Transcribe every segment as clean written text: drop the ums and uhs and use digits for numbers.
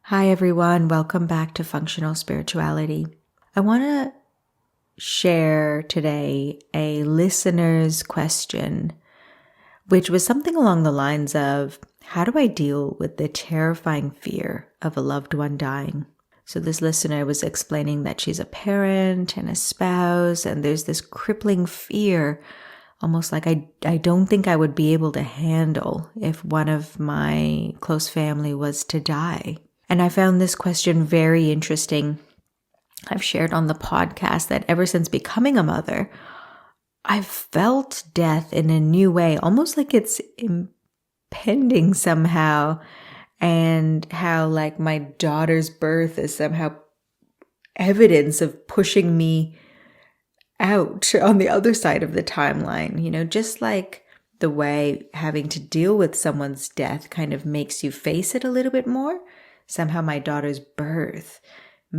Hi everyone, welcome back to Functional Spirituality. I want to share today a listener's question, which was something along the lines of, how do I deal with the terrifying fear of a loved one dying? So this listener was explaining that she's a parent and a spouse, and there's this crippling fear, almost like I don't think I would be able to handle if one of my close family was to die. And I found this question very interesting. I've shared on the podcast that ever since becoming a mother, I've felt death in a new way, almost like it's impending somehow, and how like my daughter's birth is somehow evidence of pushing me out on the other side of the timeline, just like the way having to deal with someone's death kind of makes you face it a little bit more. Somehow my daughter's birth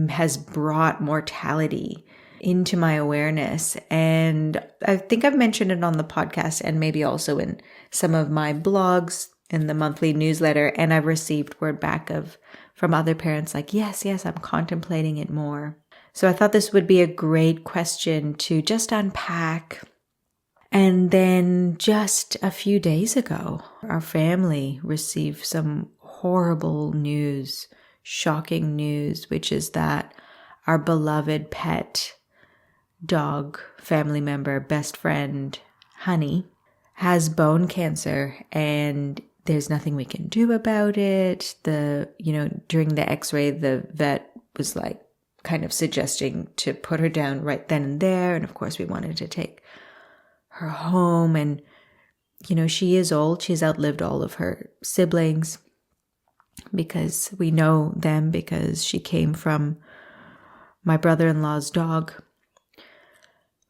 has brought mortality into my awareness. And I think I've mentioned it on the podcast and maybe also in some of my blogs in the monthly newsletter. And I've received word back from other parents like, yes, I'm contemplating it more. So I thought this would be a great question to just unpack. And then just a few days ago, our family received some horrible news, shocking news, which is that our beloved pet dog, family member, best friend, Honey, has bone cancer, and there's nothing we can do about it. During the x-ray, the vet was like kind of suggesting to put her down right then and there. And of course we wanted to take her home, and she is old. She's outlived all of her siblings, because we know them because she came from my brother-in-law's dog.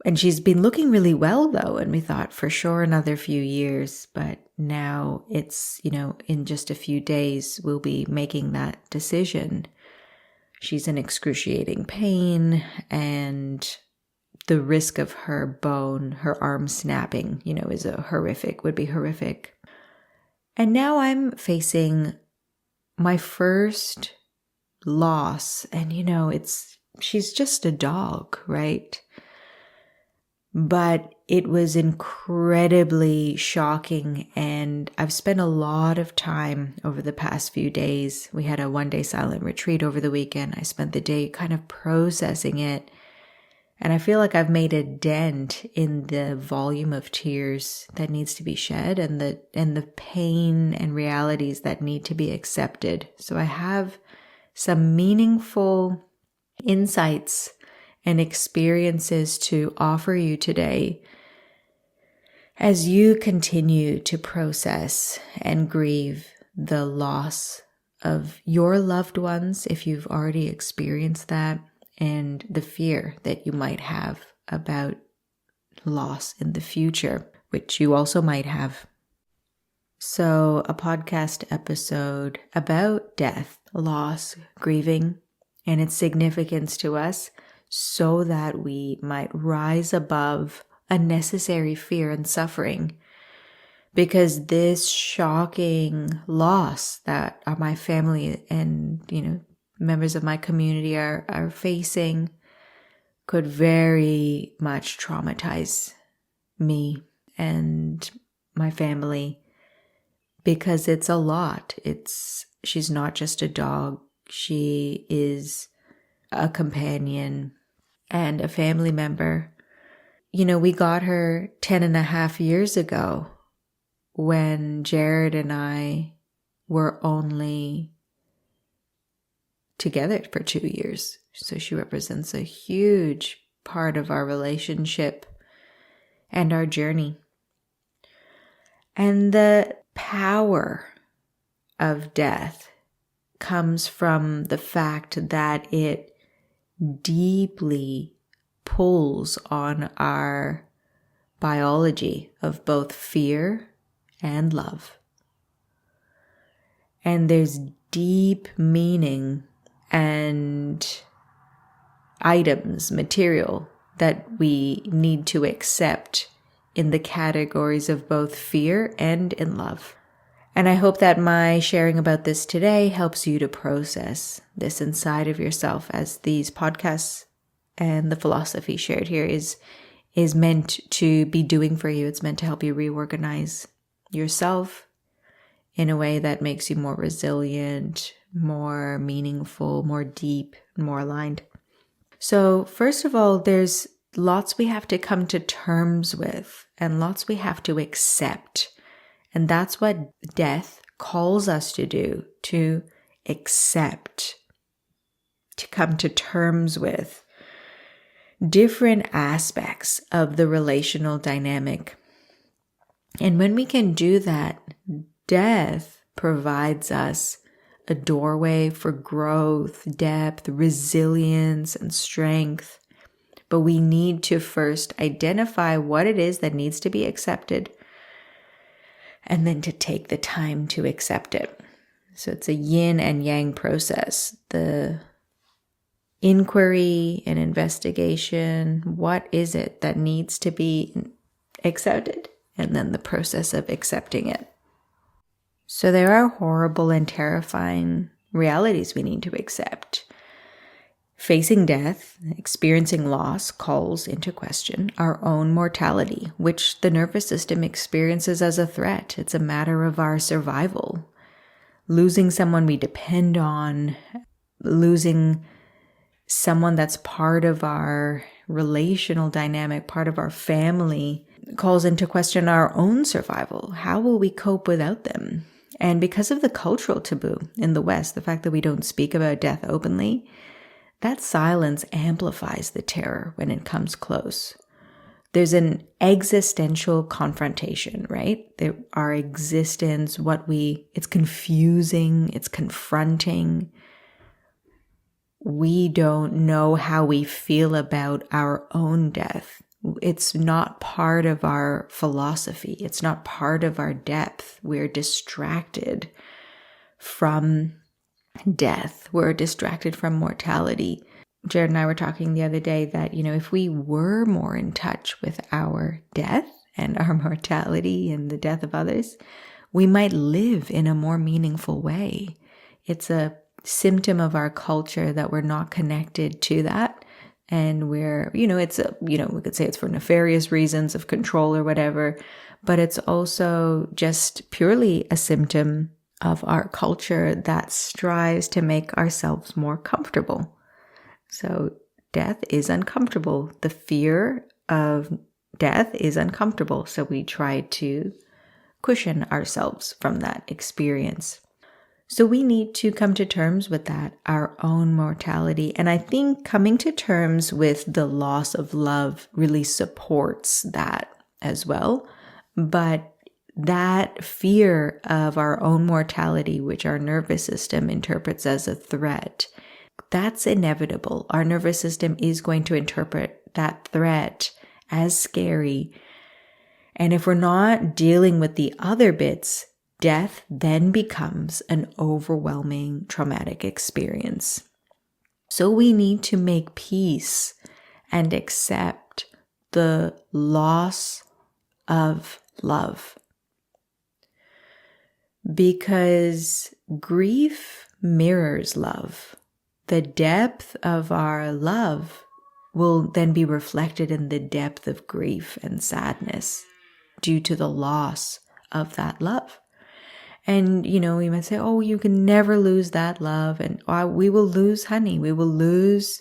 And she's been looking really well though, and we thought for sure another few years, but now it's, in just a few days we'll be making that decision. She's in excruciating pain, and the risk of her bone, her arm snapping, would be horrific. And now I'm facing my first loss, and she's just a dog, right? But it was incredibly shocking, and I've spent a lot of time over the past few days. We had a 1-day silent retreat over the weekend. I spent the day kind of processing it, and I feel like I've made a dent in the volume of tears that needs to be shed, and the pain and realities that need to be accepted. So I have some meaningful insights and experiences to offer you today as you continue to process and grieve the loss of your loved ones, if you've already experienced that, and the fear that you might have about loss in the future, which you also might have. So a podcast episode about death, loss, grieving, and its significance to us, so that we might rise above unnecessary fear and suffering. Because this shocking loss that my family and, members of my community are facing could very much traumatize me and my family, because it's a lot. She's not just a dog. She is a companion and a family member. We got her 10.5 years ago when Jared and I were only together for 2 years. So she represents a huge part of our relationship and our journey. And the power of death comes from the fact that it deeply pulls on our biology of both fear and love. And there's deep meaning and items, material that we need to accept in the categories of both fear and in love. And I hope that my sharing about this today helps you to process this inside of yourself, as these podcasts and the philosophy shared here is meant to be doing for you. It's meant to help you reorganize yourself in a way that makes you more resilient, more meaningful, more deep, more aligned. So first of all, there's lots we have to come to terms with and lots we have to accept. And that's what death calls us to do, to accept, to come to terms with different aspects of the relational dynamic. And when we can do that, death provides us a doorway for growth, depth, resilience, and strength. But we need to first identify what it is that needs to be accepted, and then to take the time to accept it. So it's a yin and yang process. The inquiry and investigation, what is it that needs to be accepted? And then the process of accepting it. So there are horrible and terrifying realities we need to accept. Facing death, experiencing loss calls into question our own mortality, which the nervous system experiences as a threat. It's a matter of our survival. Losing someone we depend on, losing someone that's part of our relational dynamic, part of our family, calls into question our own survival. How will we cope without them? And because of the cultural taboo in the West, the fact that we don't speak about death openly, that silence amplifies the terror when it comes close. There's an existential confrontation, right? Our existence, it's confusing, it's confronting. We don't know how we feel about our own death. It's not part of our philosophy. It's not part of our depth. We're distracted from death. We're distracted from mortality. Jared and I were talking the other day that, if we were more in touch with our death and our mortality and the death of others, we might live in a more meaningful way. It's a symptom of our culture that we're not connected to that. And we're, we could say it's for nefarious reasons of control or whatever, but it's also just purely a symptom of our culture that strives to make ourselves more comfortable. So death is uncomfortable. The fear of death is uncomfortable. So we try to cushion ourselves from that experience. So we need to come to terms with that, our own mortality. And I think coming to terms with the loss of love really supports that as well. But that fear of our own mortality, which our nervous system interprets as a threat, that's inevitable. Our nervous system is going to interpret that threat as scary. And if we're not dealing with the other bits, death then becomes an overwhelming traumatic experience. So we need to make peace and accept the loss of love. Because grief mirrors love. The depth of our love will then be reflected in the depth of grief and sadness due to the loss of that love. And, we might say, oh, you can never lose that love. And we will lose honey. We will lose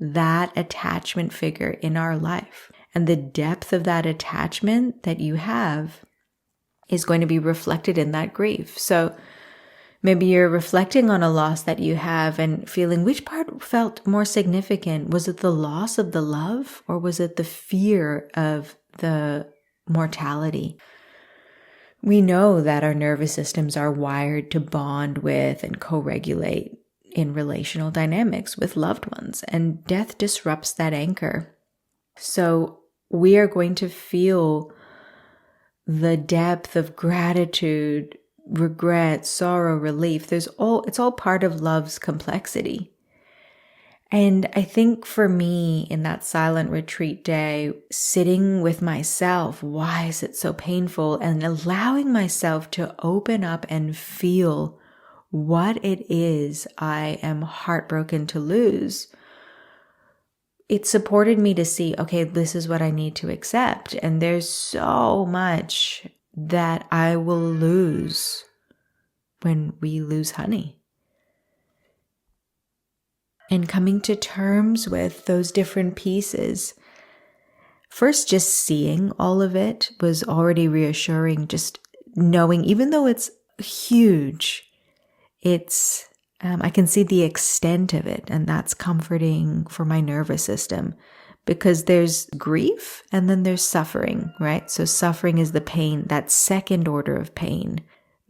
that attachment figure in our life. And the depth of that attachment that you have is going to be reflected in that grief. So maybe you're reflecting on a loss that you have and feeling which part felt more significant. Was it the loss of the love, or was it the fear of the mortality? We know that our nervous systems are wired to bond with and co-regulate in relational dynamics with loved ones, and death disrupts that anchor. So we are going to feel the depth of gratitude, regret, sorrow, relief. It's all part of love's complexity. And I think for me in that silent retreat day, sitting with myself, why is it so painful? And allowing myself to open up and feel what it is I am heartbroken to lose. It supported me to see, okay, this is what I need to accept. And there's so much that I will lose when we lose honey. And coming to terms with those different pieces. First, just seeing all of it was already reassuring. Just knowing, even though it's huge, I can see the extent of it, and that's comforting for my nervous system, because there's grief and then there's suffering, right? So suffering is the pain, that second order of pain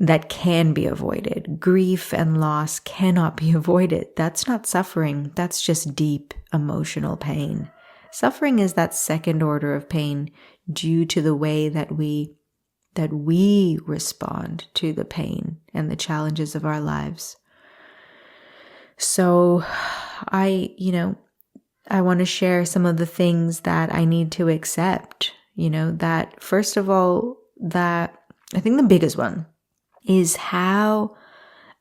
that can be avoided. Grief and loss cannot be avoided. That's not suffering. That's just deep emotional pain. Suffering is that second order of pain due to the way that we respond to the pain and the challenges of our lives. So I want to share some of the things that I need to accept, that first of all, that I think the biggest one is how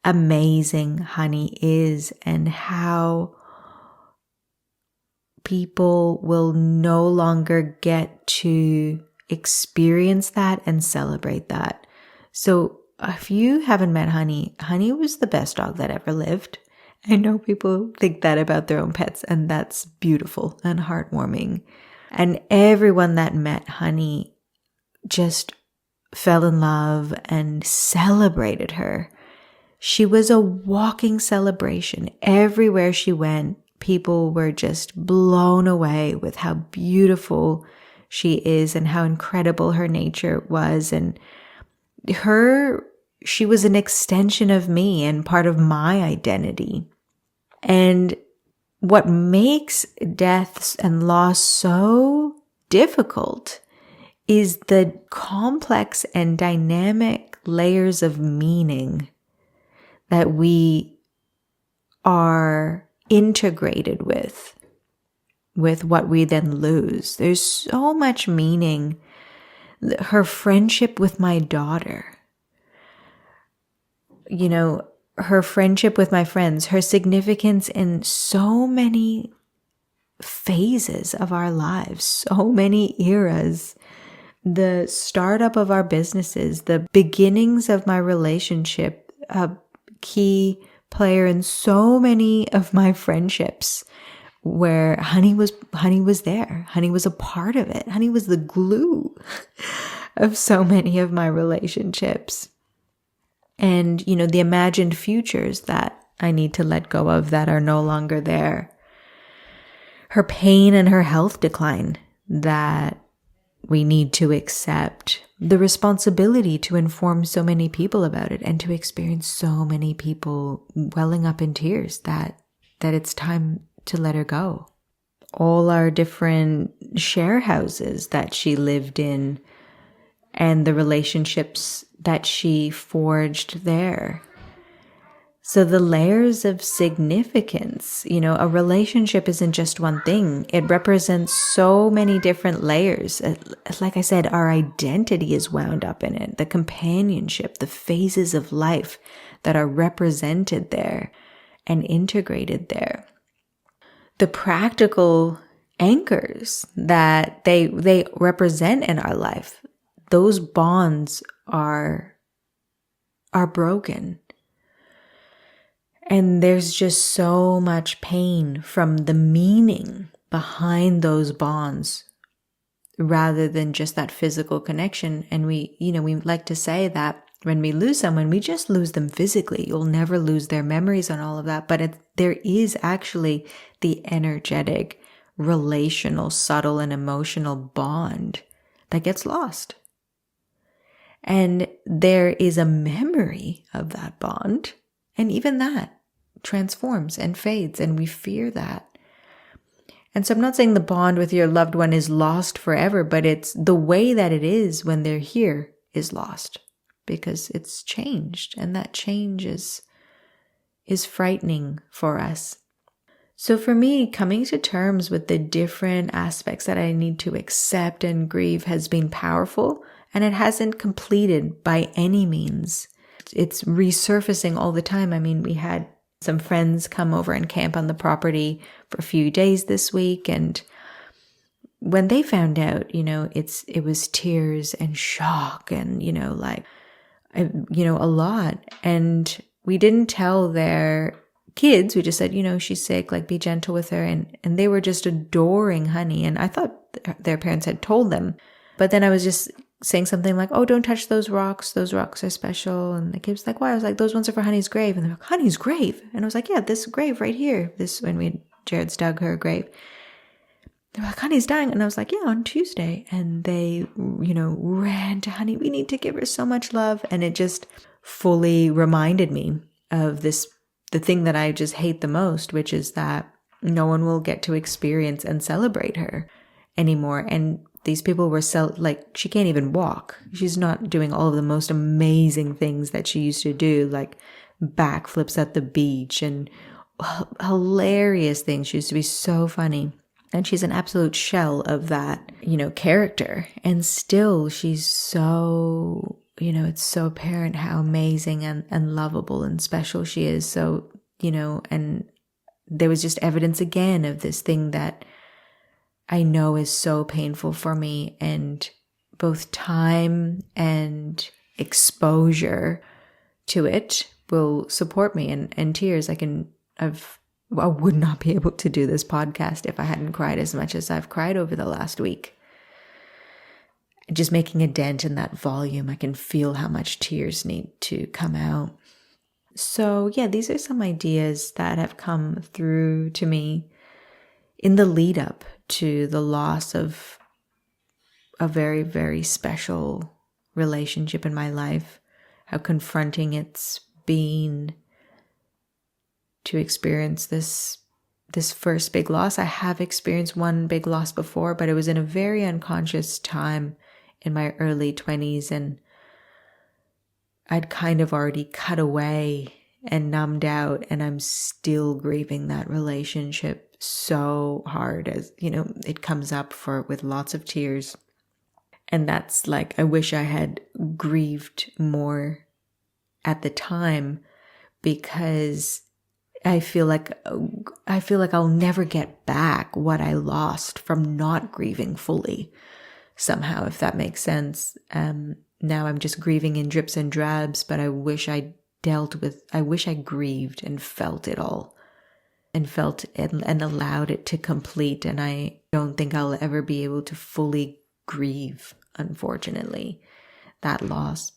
amazing honey is and how people will no longer get to experience that and celebrate that. So if you haven't met Honey, Honey was the best dog that ever lived. I know people think that about their own pets, and that's beautiful and heartwarming. And everyone that met Honey just fell in love and celebrated her. She was a walking celebration. Everywhere she went, people were just blown away with how beautiful she is and how incredible her nature was. And she was an extension of me and part of my identity. And what makes death and loss so difficult is the complex and dynamic layers of meaning that we are integrated with what we then lose. There's so much meaning. Her friendship with my daughter, her friendship with my friends, her significance in so many phases of our lives, so many eras, the startup of our businesses, the beginnings of my relationship, a key player in so many of my friendships where Honey was there. Honey was a part of it. Honey was the glue of so many of my relationships. And, the imagined futures that I need to let go of that are no longer there. Her pain and her health decline that we need to accept. The responsibility to inform so many people about it and to experience so many people welling up in tears that it's time to let her go. All our different share houses that she lived in and the relationships that she forged there. So the layers of significance, a relationship isn't just one thing. It represents so many different layers. Like I said, our identity is wound up in it. The companionship, the phases of life that are represented there and integrated there. The practical anchors that they represent in our life, those bonds are broken. And there's just so much pain from the meaning behind those bonds rather than just that physical connection. And we like to say that when we lose someone, we just lose them physically. You'll never lose their memories and all of that. But there is actually the energetic, relational, subtle, and emotional bond that gets lost. And there is a memory of that bond. And even that transforms and fades, and we fear that. And so I'm not saying the bond with your loved one is lost forever, but it's the way that it is when they're here is lost because it's changed, and that change is frightening for us. So for me, coming to terms with the different aspects that I need to accept and grieve has been powerful, and it hasn't completed by any means. It's resurfacing all the time. I mean, we had some friends come over and camp on the property for a few days this week, and when they found out, it was tears and shock and, a lot. And we didn't tell their kids. We just said, she's sick, like be gentle with her. And they were just adoring Honey. And I thought their parents had told them. But then I was just saying something like, oh, don't touch those rocks. Those rocks are special. And the kid's like, why? I was like, those ones are for Honey's grave. And they're like, Honey's grave? And I was like, yeah, this grave right here. When Jared's dug her grave. They're like, Honey's dying. And I was like, yeah, on Tuesday. And they, ran to Honey. We need to give her so much love. And it just fully reminded me of the thing that I just hate the most, which is that no one will get to experience and celebrate her anymore. And these people were she can't even walk. She's not doing all of the most amazing things that she used to do, like backflips at the beach and hilarious things. She used to be so funny. And she's an absolute shell of that, character. And still she's so, it's so apparent how amazing and lovable and special she is. So, and there was just evidence again of this thing that I know is so painful for me, and both time and exposure to it will support me, and tears. I would not be able to do this podcast if I hadn't cried as much as I've cried over the last week. Just making a dent in that volume, I can feel how much tears need to come out. So yeah, these are some ideas that have come through to me in the lead up to the loss of a very, very special relationship in my life. How confronting it's been to experience this first big loss. I have experienced one big loss before, but it was in a very unconscious time in my early 20s, and I'd kind of already cut away and numbed out, and I'm still grieving that relationship so hard, as it comes up with lots of tears. And that's like, I wish I had grieved more at the time, because I feel like I'll never get back what I lost from not grieving fully somehow, if that makes sense. Now I'm just grieving in drips and drabs, but I wish I grieved and felt it all, and felt it and allowed it to complete. And I don't think I'll ever be able to fully grieve, unfortunately, that loss.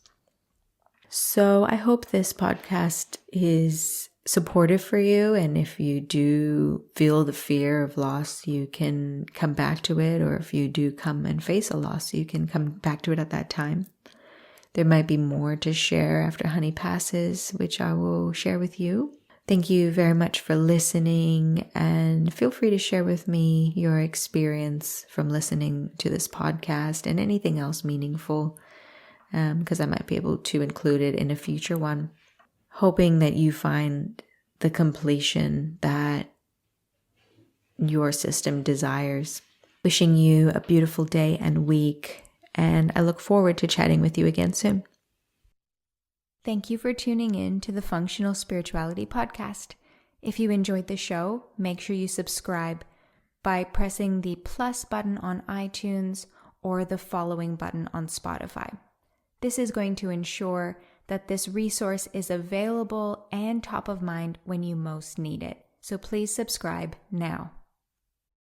So I hope this podcast is supportive for you. And if you do feel the fear of loss, you can come back to it. Or if you do come and face a loss, you can come back to it at that time. There might be more to share after Honey passes, which I will share with you. Thank you very much for listening, and feel free to share with me your experience from listening to this podcast and anything else meaningful, because I might be able to include it in a future one. Hoping that you find the completion that your system desires. Wishing you a beautiful day and week, and I look forward to chatting with you again soon. Thank you for tuning in to the Functional Spirituality Podcast. If you enjoyed the show, make sure you subscribe by pressing the plus button on iTunes or the following button on Spotify. This is going to ensure that this resource is available and top of mind when you most need it. So please subscribe now.